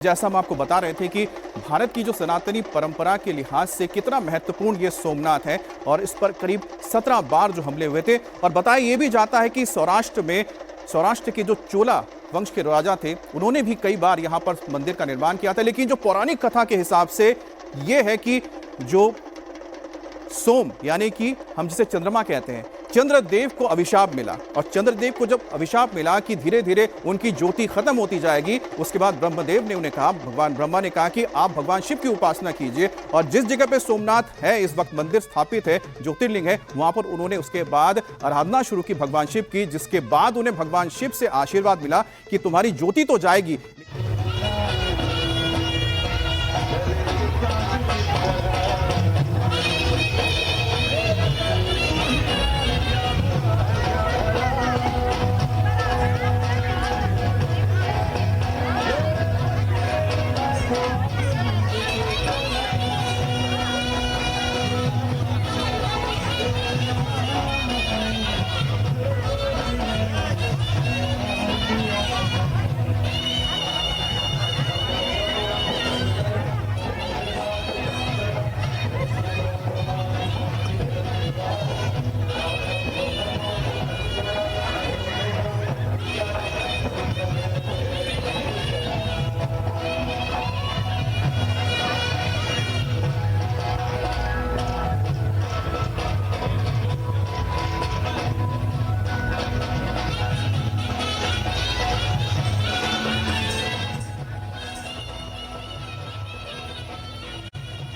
जैसा हम आपको बता रहे थे कि भारत की जो सनातनी परंपरा के लिहाज से कितना महत्वपूर्ण ये सोमनाथ है और इस पर करीब 17 बार जो हमले हुए थे। और बताया ये भी जाता है कि सौराष्ट्र के जो चोला वंश के राजा थे उन्होंने भी कई बार यहाँ पर मंदिर का निर्माण किया था। लेकिन जो पौराणिक कथा के हिसाब से ये है कि जो सोम यानी कि हम जिसे चंद्रमा कहते हैं, चंद्रदेव को अभिशाप मिला और चंद्रदेव को जब अभिशाप मिला कि धीरे धीरे उनकी ज्योति खत्म होती जाएगी, उसके बाद ब्रह्मदेव ने उन्हें कहा, भगवान ब्रह्मा ने कहा कि आप भगवान शिव की उपासना कीजिए। और जिस जगह पे सोमनाथ है, इस वक्त मंदिर स्थापित है, ज्योतिर्लिंग है, वहां पर उन्होंने उसके बाद आराधना शुरू की भगवान शिव की, जिसके बाद उन्हें भगवान शिव से आशीर्वाद मिला कि तुम्हारी ज्योति तो जाएगी।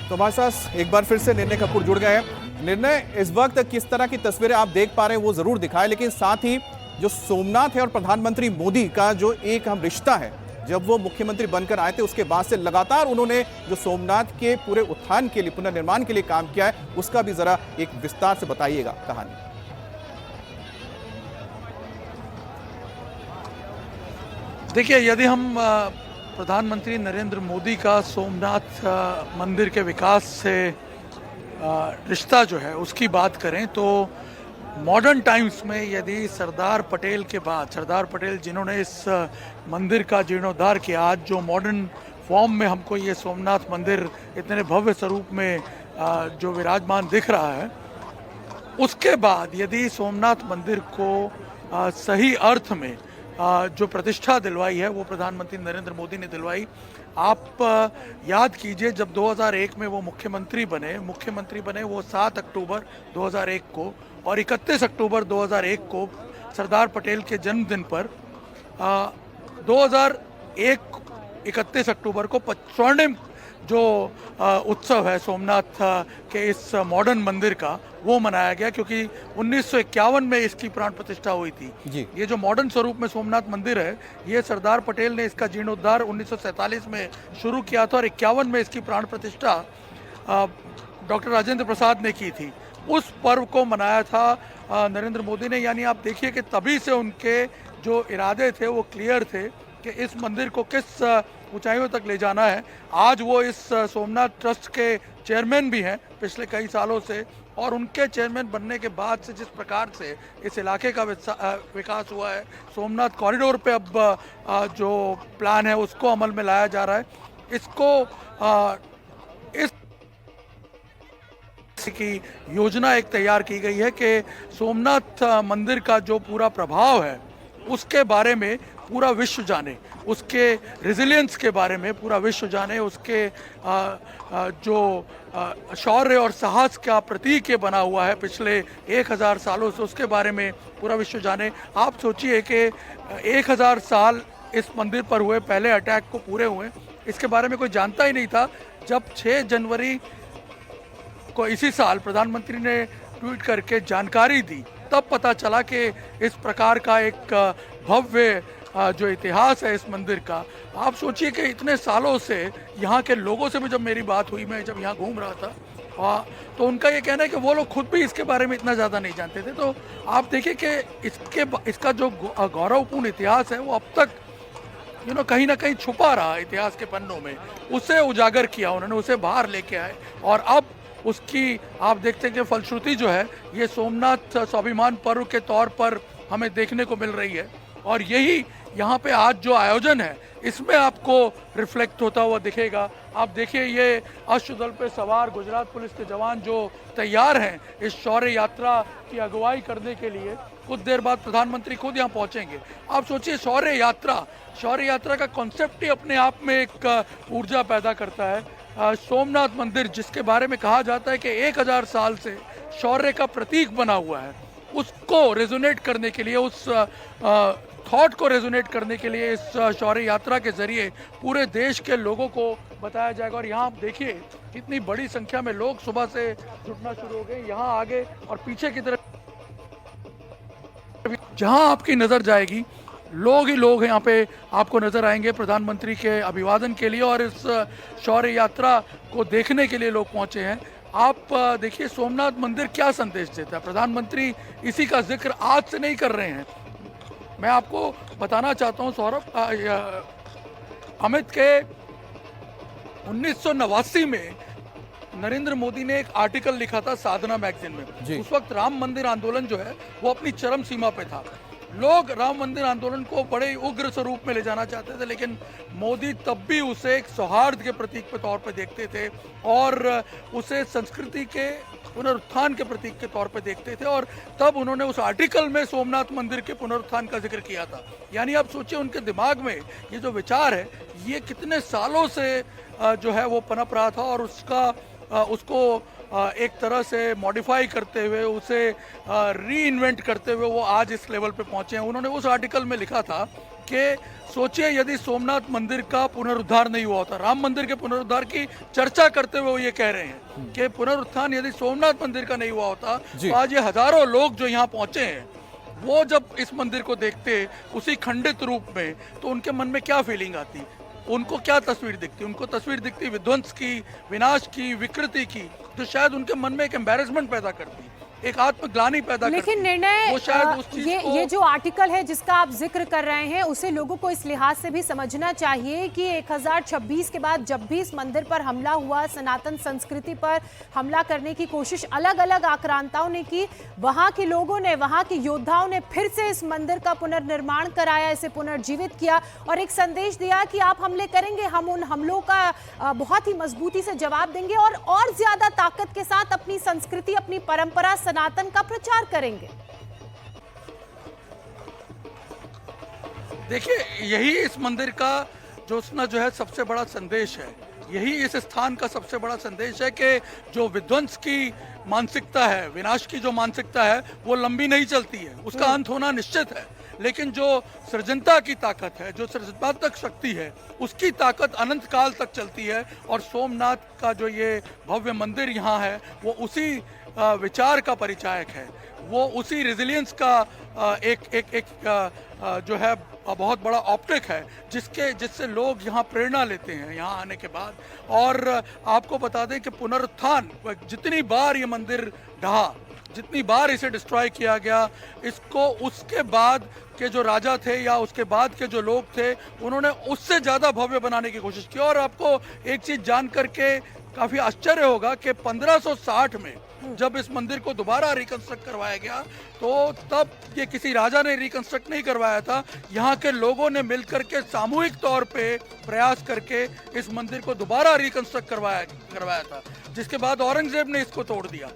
तो हमारे साथ एक बार फिर से निर्णय कपूर जुड़ गए हैं। निर्णय, इस वक्त किस तरह की तस्वीरें आप देख पा रहे हैं वो जरूर दिखाएं, लेकिन साथ ही जो सोमनाथ है और प्रधानमंत्री मोदी का जो एक हम रिश्ता है, जब वो मुख्यमंत्री बनकर आए थे उसके बाद से लगातार उन्होंने जो सोमनाथ के पूरे उत्थान के लिए, पुनर्निर्माण के लिए काम किया है, उसका भी जरा एक विस्तार से बताइएगा कहानी। देखिए, यदि हम प्रधानमंत्री नरेंद्र मोदी का सोमनाथ मंदिर के विकास से रिश्ता जो है उसकी बात करें तो मॉडर्न टाइम्स में यदि सरदार पटेल के बाद, सरदार पटेल जिन्होंने इस मंदिर का जीर्णोद्धार किया, आज जो मॉडर्न फॉर्म में हमको ये सोमनाथ मंदिर इतने भव्य स्वरूप में जो विराजमान दिख रहा है, उसके बाद यदि सोमनाथ मंदिर को सही अर्थ में जो प्रतिष्ठा दिलवाई है वो प्रधानमंत्री नरेंद्र मोदी ने दिलवाई। आप याद कीजिए, जब 2001 में वो मुख्यमंत्री बने वो 7 अक्टूबर 2001 को, और 31 अक्टूबर 2001 को सरदार पटेल के जन्मदिन पर 2001 31 अक्टूबर को स्वर्णिम जो उत्सव है सोमनाथ के इस मॉडर्न मंदिर का, वो मनाया गया, क्योंकि 1951 में इसकी प्राण प्रतिष्ठा हुई थी जी। ये जो मॉडर्न स्वरूप में सोमनाथ मंदिर है, ये सरदार पटेल ने इसका जीर्णोद्धार 1947 में शुरू किया था और 51 में इसकी प्राण प्रतिष्ठा डॉक्टर राजेंद्र प्रसाद ने की थी। उस पर्व को मनाया था नरेंद्र मोदी ने। यानी आप देखिए कि तभी से उनके जो इरादे थे वो क्लियर थे कि इस मंदिर को किस ऊंचाइयों तक ले जाना है। आज वो इस सोमनाथ ट्रस्ट के चेयरमैन भी हैं पिछले कई सालों से, और उनके चेयरमैन बनने के बाद से जिस प्रकार से इस इलाके का विकास हुआ है, सोमनाथ कॉरिडोर पे अब जो प्लान है उसको अमल में लाया जा रहा है। इसको इस की योजना एक तैयार की गई है कि सोमनाथ मंदिर का जो पूरा प्रभाव है उसके बारे में पूरा विश्व जाने, उसके रेजिलियंस के बारे में पूरा विश्व जाने, उसके जो शौर्य और साहस का प्रतीक ये बना हुआ है पिछले 1000 सालों से, उसके बारे में पूरा विश्व जाने। आप सोचिए कि 1000 साल इस मंदिर पर हुए पहले अटैक को पूरे हुए, इसके बारे में कोई जानता ही नहीं था। जब 6 जनवरी को इसी साल प्रधानमंत्री ने ट्वीट करके जानकारी दी, तब पता चला कि इस प्रकार का एक भव्य जो इतिहास है इस मंदिर का। आप सोचिए कि इतने सालों से यहाँ के लोगों से भी जब मेरी बात हुई, मैं जब यहाँ घूम रहा था, तो उनका ये कहना है कि वो लोग खुद भी इसके बारे में इतना ज़्यादा नहीं जानते थे। तो आप देखिए कि इसका जो गौरवपूर्ण इतिहास है वो अब तक कहीं ना कहीं छुपा रहा इतिहास के पन्नों में, उसे उजागर किया उन्होंने, उसे बाहर लेके आए, और अब उसकी आप देखते हैं कि फलश्रुति जो है ये सोमनाथ स्वाभिमान पर्व के तौर पर हमें देखने को मिल रही है। और यही यहाँ पे आज जो आयोजन है इसमें आपको रिफ्लेक्ट होता हुआ दिखेगा। आप देखिए ये अश्वदल पे सवार गुजरात पुलिस के जवान जो तैयार हैं इस शौर्य यात्रा की अगुवाई करने के लिए। कुछ देर बाद प्रधानमंत्री खुद यहाँ पहुंचेंगे। आप सोचिए शौर्य यात्रा का कॉन्सेप्ट ही अपने आप में एक ऊर्जा पैदा करता है। सोमनाथ मंदिर जिसके बारे में कहा जाता है कि 1000 साल से शौर्य का प्रतीक बना हुआ है, उसको रेजोनेट करने के लिए, उस थॉट को रेजोनेट करने के लिए इस शौर्य यात्रा के जरिए पूरे देश के लोगों को बताया जाएगा। और यहाँ आप देखिए कितनी बड़ी संख्या में लोग सुबह से जुटना शुरू हो गए। यहाँ आगे और पीछे की तरफ जहाँ आपकी नज़र जाएगी लोग ही लोग यहाँ पे आपको नजर आएंगे प्रधानमंत्री के अभिवादन के लिए और इस शौर्य यात्रा को देखने के लिए लोग पहुंचे हैं। आप देखिए सोमनाथ मंदिर क्या संदेश देता है। प्रधानमंत्री इसी का जिक्र आज से नहीं कर रहे हैं। मैं आपको बताना चाहता हूं सौरभ, अमित के 1989 में नरेंद्र मोदी ने एक आर्टिकल लिखा था साधना मैगजीन में। उस वक्त राम मंदिर आंदोलन जो है वो अपनी चरम सीमा पे था। लोग राम मंदिर आंदोलन को बड़े उग्र स्वरूप में ले जाना चाहते थे, लेकिन मोदी तब भी उसे एक सौहार्द के प्रतीक के तौर पे देखते थे और उसे संस्कृति के पुनरुत्थान के प्रतीक के तौर पे देखते थे। और तब उन्होंने उस आर्टिकल में सोमनाथ मंदिर के पुनरुत्थान का जिक्र किया था। यानी आप सोचिए उनके दिमाग में ये जो विचार है ये कितने सालों से जो है वो पनप रहा था और उसको एक तरह से मॉडिफाई करते हुए, उसे री इन्वेंट करते हुए वो आज इस लेवल पे पहुंचे हैं। उन्होंने उस आर्टिकल में लिखा था कि सोचिए यदि सोमनाथ मंदिर का पुनरुद्धार नहीं हुआ होता, राम मंदिर के पुनरुद्धार की चर्चा करते हुए वो ये कह रहे हैं कि पुनरुत्थान यदि सोमनाथ मंदिर का नहीं हुआ होता तो आज ये हजारों लोग जो यहाँ पहुंचे हैं वो जब इस मंदिर को देखते उसी खंडित रूप में तो उनके मन में क्या फीलिंग आती, उनको क्या तस्वीर दिखती? उनको तस्वीर दिखती विध्वंस की, विनाश की, विकृति की, जो शायद उनके मन में एक एम्बैरेसमेंट पैदा करती, एक आत्मग्लानि पैदा करती। लेकिन निर्णय वो शायद उस चीज ये जो आर्टिकल है जिसका आप जिक्र कर रहे हैं उसे लोगों को इस लिहाज से भी समझना चाहिए कि 1026 के बाद जब भी इस मंदिर पर हमला हुआ, सनातन संस्कृति पर हमला करने की कोशिश अलग अलग आक्रांताओं ने की, वहां के लोगों ने, वहां के योद्धाओं ने फिर से इस मंदिर का पुनर्निर्माण कराया, इसे पुनर्जीवित किया और एक संदेश दिया कि आप हमले करेंगे, हम उन हमलों का बहुत ही मजबूती से जवाब देंगे और ज्यादा ताकत के साथ अपनी संस्कृति, अपनी परंपरा, सनातन का प्रचार करेंगे। देखिए यही इस मंदिर का जो है सबसे बड़ा संदेश है। यही इस स्थान का सबसे बड़ा संदेश है कि जो विध्वंस की मानसिकता है, विनाश की जो मानसिकता है वो लंबी नहीं चलती है, उसका अंत होना निश्चित है। लेकिन जो सृजनता की ताकत है, जो सृजनात्मक शक्ति है, उसकी ताकत अनंत काल तक चलती है। और सोमनाथ का जो ये भव्य मंदिर यहाँ है वो उसी विचार का परिचायक है, वो उसी रेजिलियंस का एक जो है बहुत बड़ा ऑप्टिक है जिससे लोग यहाँ प्रेरणा लेते हैं यहाँ आने के बाद। और आपको बता दें कि पुनरुत्थान, जितनी बार ये मंदिर ढहा, जितनी बार इसे डिस्ट्रॉय किया गया, इसको उसके बाद के जो राजा थे या उसके बाद के जो लोग थे उन्होंने उससे ज़्यादा भव्य बनाने की कोशिश की। और आपको एक चीज़ जान करके काफ़ी आश्चर्य होगा कि 1560 में जब इस मंदिर को दोबारा रिकंस्ट्रक्ट करवाया गया तो तब ये किसी राजा ने रिकंस्ट्रक्ट नहीं करवाया था, यहाँ के लोगों ने मिलकर के सामूहिक तौर पे प्रयास करके इस मंदिर को दोबारा रिकंस्ट्रक्ट करवाया था, जिसके बाद औरंगजेब ने इसको तोड़ दिया।